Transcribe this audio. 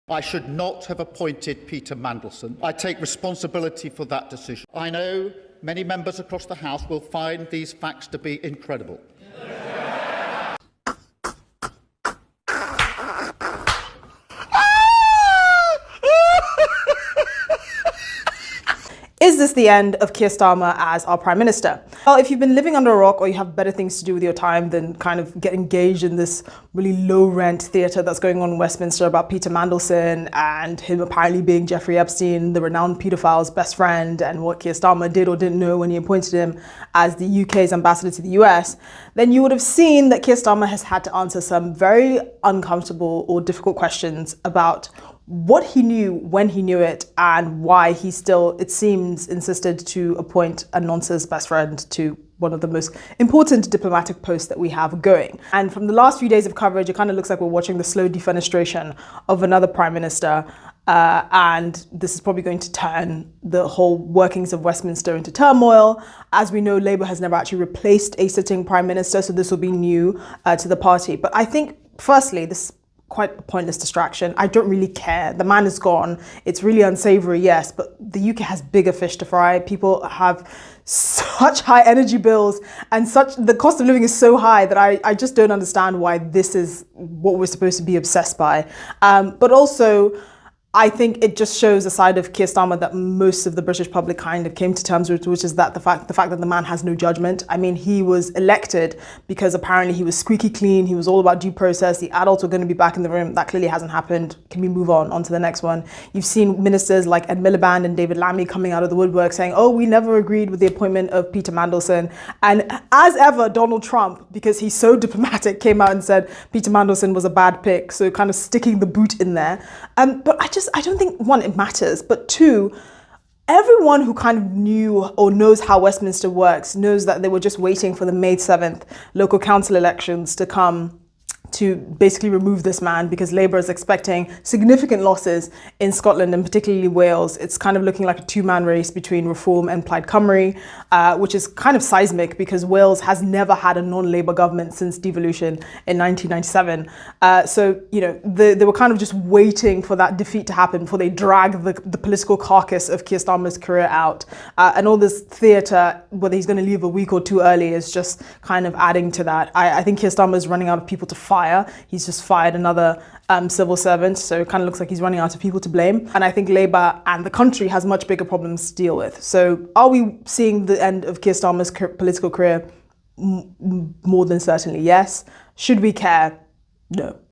I should not have appointed Peter Mandelson. I take responsibility for that decision. I know many members across the House will find these facts to be incredible. Is this the end of Keir Starmer as our Prime Minister? Well, if you've been living under a rock or you have better things to do with your time than kind of get engaged in this really low-rent theatre that's going on in Westminster about Peter Mandelson and him apparently being Jeffrey Epstein, the renowned paedophile's best friend, and what Keir Starmer did or didn't know when he appointed him as the UK's ambassador to the US, then you would have seen that Keir Starmer has had to answer some very uncomfortable or difficult questions about what he knew, when he knew it, and why he still, it seems, insisted to appoint a nonsense best friend to one of the most important diplomatic posts that we have going. And from the last few days of coverage, it kind of looks like we're watching the slow defenestration of another prime minister. And this is probably going to turn the whole workings of Westminster into turmoil. As we know, Labour has never actually replaced a sitting prime minister, so this will be new to the party. But I think, firstly, this quite a pointless distraction. I don't really care. The man is gone. It's really unsavory, yes, but the UK has bigger fish to fry. People have such high energy bills and the cost of living is so high that I just don't understand why this is what we're supposed to be obsessed by. But also, I think it just shows a side of Keir Starmer that most of the British public kind of came to terms with, which is that the fact that the man has no judgment. I mean, he was elected because apparently he was squeaky clean. He was all about due process. The adults were going to be back in the room. That clearly hasn't happened. Can we move on to the next one? You've seen ministers like Ed Miliband and David Lammy coming out of the woodwork saying, oh, we never agreed with the appointment of Peter Mandelson. And as ever, Donald Trump, because he's so diplomatic, came out and said Peter Mandelson was a bad pick. So kind of sticking the boot in there. But I don't think, one, it matters, but two, everyone who kind of knew or knows how Westminster works knows that they were just waiting for the May 7th local council elections to come to basically remove this man because Labour is expecting significant losses in Scotland and particularly Wales. It's kind of looking like a two-man race between Reform and Plaid Cymru, which is kind of seismic because Wales has never had a non-Labour government since devolution in 1997. So, you know, they were kind of just waiting for that defeat to happen before they drag the political carcass of Keir Starmer's career out. And all this theatre, whether he's going to leave a week or two early, is just kind of adding to that. I think Keir Starmer is running out of people to fire. He's just fired another civil servant, so it kind of looks like he's running out of people to blame. And I think Labour and the country has much bigger problems to deal with. So are we seeing the end of Keir Starmer's political career? More than certainly, yes. Should we care? No.